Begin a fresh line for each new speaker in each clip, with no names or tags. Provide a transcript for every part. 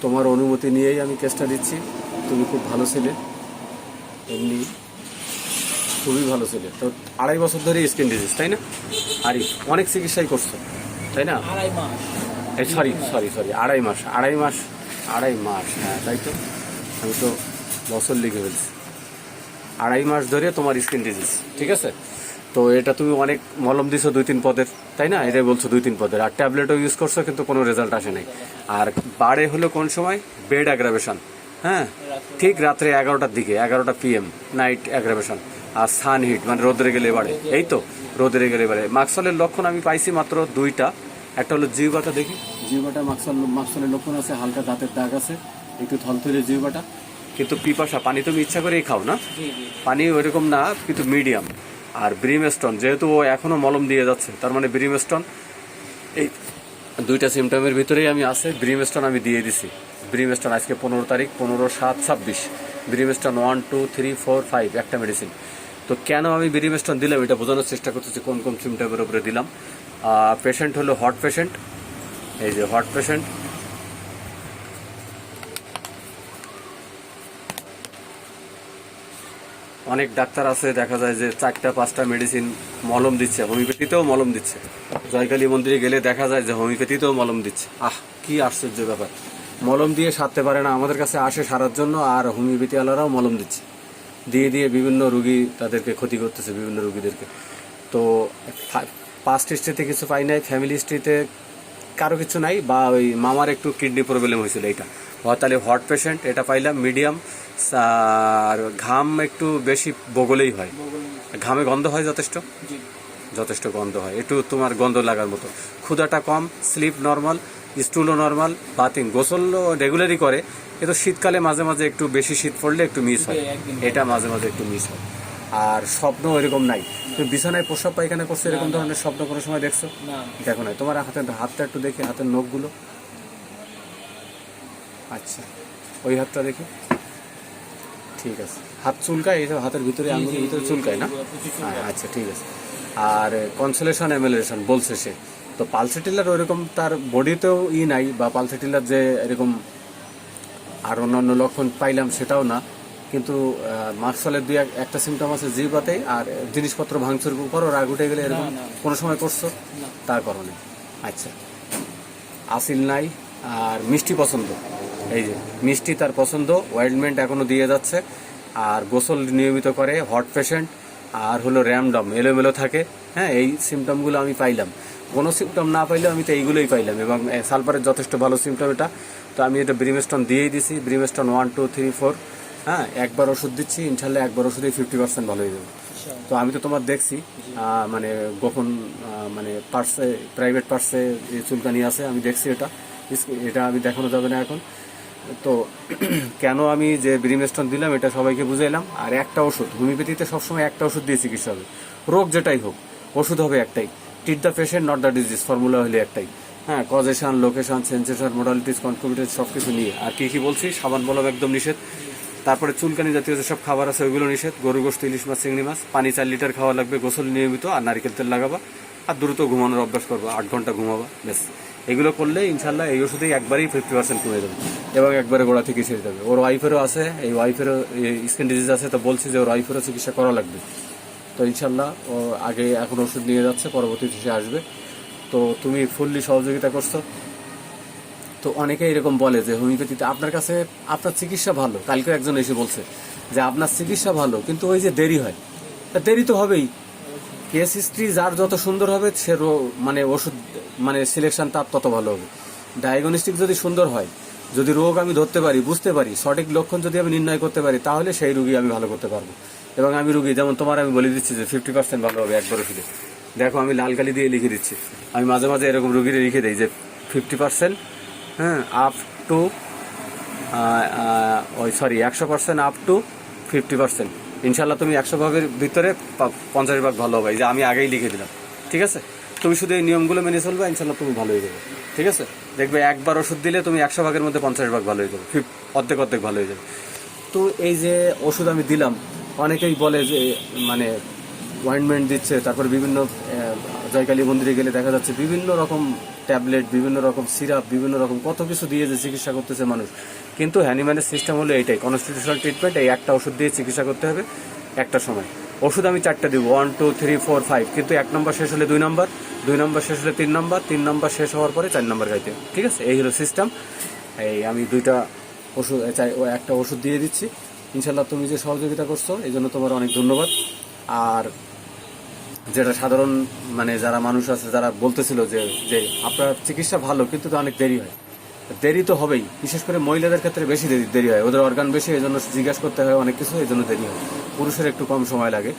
তোমার অনুমতি নিয়েই আমি কেসটা দিচ্ছি। তুমি খুব ভালো ছেলে, এমনি খুবই ভালো ছেলে। তো 2.5 বছর ধরে স্কিন ডিজিজ, তাই না? আর অনেক চিকিৎসাই করছো, তাই না? এই সরি 2.5 মাস, হ্যাঁ তাই তো, আমি তো বছর লিখে ফেলছি। 2.5 মাস ধরে তোমার স্কিন ডিজিজ, ঠিক আছে? তো এটা তুমি অনেক মলম দিছো 2-3 পদের, তাই না? এটাই বলছো 2-3 পদের, আর ট্যাবলেটও ইউজ করছো কিন্তু কোনো রেজাল্ট আসে নাই। আর বাড়ে হলো কোন সময়? বেড অ্যাগ্রাভেশন, হ্যাঁ ঠিক রাত্রে 11টার দিকে, 11টা PM নাইট অ্যাগ্রাভেশন। আর সান হিট মানে রোদরে গেলে বাড়ে, এই তো রোদরে গেলে বাড়ে। মাক্সলের লক্ষণ আমি পাইছি মাত্র 2টা। একটা হলো জিহ্বাটা, দেখি জিহ্বাটা মাক্সলের লক্ষণ আছে, হালকা দাঁতের দাগ আছে, একটু থলথলে জিহ্বাটা, কিন্তু পিপাসা, পানি তুমি ইচ্ছা করেই খাও না, পানি ওইরকম না কিন্তু মিডিয়াম। আর ব্রিমস্টোন, যেহেতু ও এখনো মলম দিয়ে যাচ্ছে, তার মানে ব্রিমস্টোন এই 2টা সিমটমের ভিতরেই আমি আছে। ব্রিমস্টোন আমি দিয়ে দিছি। ব্রিমস্টোন আজকে 15 তারিখ, 15/7/26। ব্রিমস্টোন 1 2 3 4 5 একটা মেডিসিন। তো কেন আমি ব্রিমস্টোন দিলাম এটা বোঝানোর চেষ্টা করতেছি কোন কোন সিমটমের উপরে দিলাম। পেশেন্ট হলো হট পেশেন্ট, এই যে হট পেশেন্ট, অনেক ডাক্তার আছে দেখা যায় যে 4টা-5টা মেডিসিন মলম দিচ্ছে, হোমিওপ্যাথিতেও মলম দিচ্ছে। জয়কালী মন্দিরে গেলে দেখা যায় যে হোমিওপ্যাথিতেও মলম দিচ্ছে। কি আশ্চর্য ব্যাপার, মলম দিয়ে সারতে পারে না, আমাদের কাছে আসে সারার জন্য, আর হোমিওপ্যাথি আলারাও মলম দিচ্ছে, দিয়ে দিয়ে বিভিন্ন রুগী তাদেরকে ক্ষতি করতেছে, বিভিন্ন রুগীদেরকে। তো পাস্ট হিস্ট্রিতে কিছু পাই নাই, ফ্যামিলি হিস্ট্রিতে কারো কিছু নাই, বা ওই মামার একটু কিডনি প্রবলেম হয়েছিল, এইটা তাহলে হট পেশেন্ট এটা পাইলাম মিডিয়াম। আর ঘাম একটু বেশি বগলেই হয়, ঘামে গন্ধ হয়, যথেষ্ট গন্ধ হয়, একটু তোমার গন্ধ লাগার মতো। ক্ষুধাটা কম, স্লিপ নর্মাল, স্টুলও নর্মাল, বাথিং গোসলও রেগুলারই করে, কিন্তু শীতকালে মাঝে মাঝে একটু বেশি শীত পড়লে একটু মিস হয়, এটা মাঝে মাঝে একটু মিস হয়। আর স্বপ্ন এরকম নাই, তুমি বিছানায় প্রস্রাব পায়খানা করছো এরকম ধরনের স্বপ্ন কোনো সময় দেখছো? দেখো নাই। তোমার হাতটা একটু দেখি, হাতের নখগুলো, আচ্ছা ওই হাতটা দেখি, ঠিক আছে। হাত চুলকায়, এইসব হাতের ভিতরে আঙুলের ভিতরে চুলকায় না? আচ্ছা ঠিক আছে। আর কনসোলেশন এমুলেশন বলছে সে, তো পালসেটিলার ওইরকম তার বডিতেও নাই, বা পালসেটিলার যে এরকম আর অন্যান্য লক্ষণ পাইলাম সেটাও না, কিন্তু মার্কসলের একটা সিমটম আছে জিহ্বাতেই। আর জিনিসপত্র ভাঙচুর করো, রাগ উঠে গেলে এরকম কোনো সময় করছো? তার কারণে আচ্ছা আসিল নাই। আর মিষ্টি পছন্দ, এই যে মিষ্টি তার পছন্দ, ওয়েলমেন্ট এখনো দিয়ে যাচ্ছে, আর গোসল নিয়মিত করে, হট পেশেন্ট। আর হলো র্যামডম, এলোমেলো থাকে, হ্যাঁ এই সিমটমগুলো আমি পাইলাম। কোনো সিমটম না পাইলেও আমি তো এইগুলোই পাইলাম, এবং সালফারের যথেষ্ট ভালো সিমটম এটা। তো আমি এটা ব্রিমস্টোন দিয়েই দিছি, ব্রিমস্টোন 1 2 3 4, হ্যাঁ একবার ওষুধ দিচ্ছি, ইনশাল্লাহ একবার ওষুধেই 50% ভালো হয়ে যাবে। তো আমি তো তোমার দেখছি মানে গোপন মানে পার্সে, প্রাইভেট পার্সে চুলকানি আছে, আমি দেখছি, এটা আমি দেখানো যাবে না এখন। তো কেন আমি যে ব্রিমস্টোন দিলাম এটা সবাইকে বুঝাইলাম। আর একটা ওষুধ, হোমিওপ্যাথিতে সবসময় একটা ওষুধ দিয়ে চিকিৎসা হবে, রোগ যেটাই হোক ওষুধ হবে একটাই, treat the patient not the disease, formula হলে একটাই, হ্যাঁ কজেশন, লোকেশন, সেন্সেশন, মোডালিটিস, কনকমিটেন্স সব কিছু নিয়ে। আর কি বলছি, সাবান মলম একদম নিষেধ। তারপরে চুলকানি জাতীয় যেসব খাবার আছে ওইগুলো নিষেধ, গরু গোশত, ইলিশ মাছ, চিংড়ি মাছ, পানি 4 লিটার খাওয়া লাগবে, গোসল নিয়মিত, আর নারিকেল তেল লাগাবা, আর দ্রুত ঘুমানোর অভ্যাস করবা, 8 ঘন্টা ঘুমাবা, ব্যাস। এগুলো করলে ইনশাল্লাহ এই ওষুধেই একবারেই 50% কমে যাবে, এবং একবারে গোড়া থেকে সেরে যাবে। ওর ওয়াইফেরও আছে, এই ওয়াইফেরও স্কিন ডিজিজ আছে, তো বলছি যে ওর ওয়াইফেরও চিকিৎসা করা লাগবে। তো ইনশাল্লাহ ও আগে এখন ওষুধ নিয়ে যাচ্ছে, পরবর্তীতে সে আসবে। তো তুমি ফুললি সহযোগিতা করছো। তো অনেকেই এরকম বলে যে হোমিওপ্যাথিতে আপনার কাছে আপনার চিকিৎসা ভালো, কালকে একজন এসে বলছে যে আপনার চিকিৎসা ভালো, কিন্তু ওই যে দেরি হয়, দেরি তো হবেই। কেস হিস্ট্রি যার যত সুন্দর হবে সে মানে ওষুধ মানে সিলেকশন তার তত ভালো হবে। ডায়াগনস্টিক যদি সুন্দর হয়, যদি রোগ আমি ধরতে পারি, বুঝতে পারি, সঠিক লক্ষণ যদি আমি নির্ণয় করতে পারি, তাহলে সেই রুগী আমি ভালো করতে পারবো। এবং আমি রুগী যেমন তোমার আমি বলে দিচ্ছি যে 50% ভালো হবে একবার ওষুধে। দেখো আমি লাল কালি দিয়ে লিখে দিচ্ছি, আমি মাঝে মাঝে এরকম রুগীরে লিখে দিই যে 50%, হ্যাঁ আপ টু 100% আপ টু 50%। ইনশাল্লাহ তুমি 100 ভাগের ভিতরে 50 ভাগ ভালো হবে, এই যে আমি আগেই লিখে দিলাম, ঠিক আছে? তুমি শুধু এই নিয়মগুলো মেনে চলবে, ইনশাল্লাহ তুমি ভালো হয়ে যাবে, ঠিক আছে? দেখবে একবার ওষুধ দিলে তুমি 100 ভাগের মধ্যে 50 ভাগ ভালো হয়ে যাবে, অর্ধেক ভালো হয়ে যাবে। তো এই যে ওষুধ আমি দিলাম, অনেকেই বলে যে মানে অয়েন্টমেন্ট দিচ্ছে, তারপরে বিভিন্ন জয়কালী মন্দিরে গেলে দেখা যাচ্ছে বিভিন্ন রকম ট্যাবলেট, বিভিন্ন রকম সিরাপ, বিভিন্ন রকম কত কিছু দিয়ে যে চিকিৎসা করতেছে মানুষ। কিন্তু হ্যানিম্যানের সিস্টেম হলো এইটাই, কনস্টিটিউশনাল ট্রিটমেন্ট, এই একটা ওষুধ দিয়ে চিকিৎসা করতে হবে একটা সময়। ওষুধ আমি 4টা দিব, 1 2 3 4 5, কিন্তু 1 নম্বর শেষ হলে 2 নম্বর, 2 নম্বর শেষ হলে 3 নম্বর, 3 নম্বর শেষ হওয়ার পরে 4 নম্বর খাইতে হবে। ঠিক আছে, এই হলো সিস্টেম। এই আমি 2টা ওষুধ একটা ওষুধ দিয়ে দিচ্ছি। ইনশাল্লাহ তুমি যে সহযোগিতা করছো এই জন্য তোমার অনেক ধন্যবাদ। আর যেটা সাধারণ মানে যারা মানুষ আছে যারা বলতেছিল যে যে আপনার চিকিৎসা ভালো কিন্তু তো অনেক দেরি হয়, দেরি তো হবেই, বিশেষ করে মহিলাদের ক্ষেত্রে বেশি দেরি হয়, ওদের অর্গান বেশি, এই জন্য জিজ্ঞাসা করতে হয় অনেক কিছু, এই জন্য দেরি হয়। পুরুষের একটু কম সময় লাগে।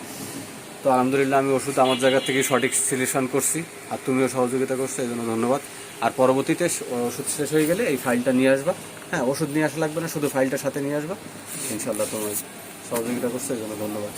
তো আলহামদুলিল্লাহ আমি ওষুধ আমার জায়গা থেকে সঠিক সিলেকশন করছি, আর তুমিও সহযোগিতা করছো, এই জন্য ধন্যবাদ। আর পরবর্তীতে ওষুধ শেষ হয়ে গেলে এই ফাইলটা নিয়ে আসবা। হ্যাঁ, ওষুধ নিয়ে আসা লাগবে না, শুধু ফাইলটার সাথে নিয়ে আসবা। ইনশাল্লাহ তোমার সহযোগিতা করছো, এই জন্য ধন্যবাদ।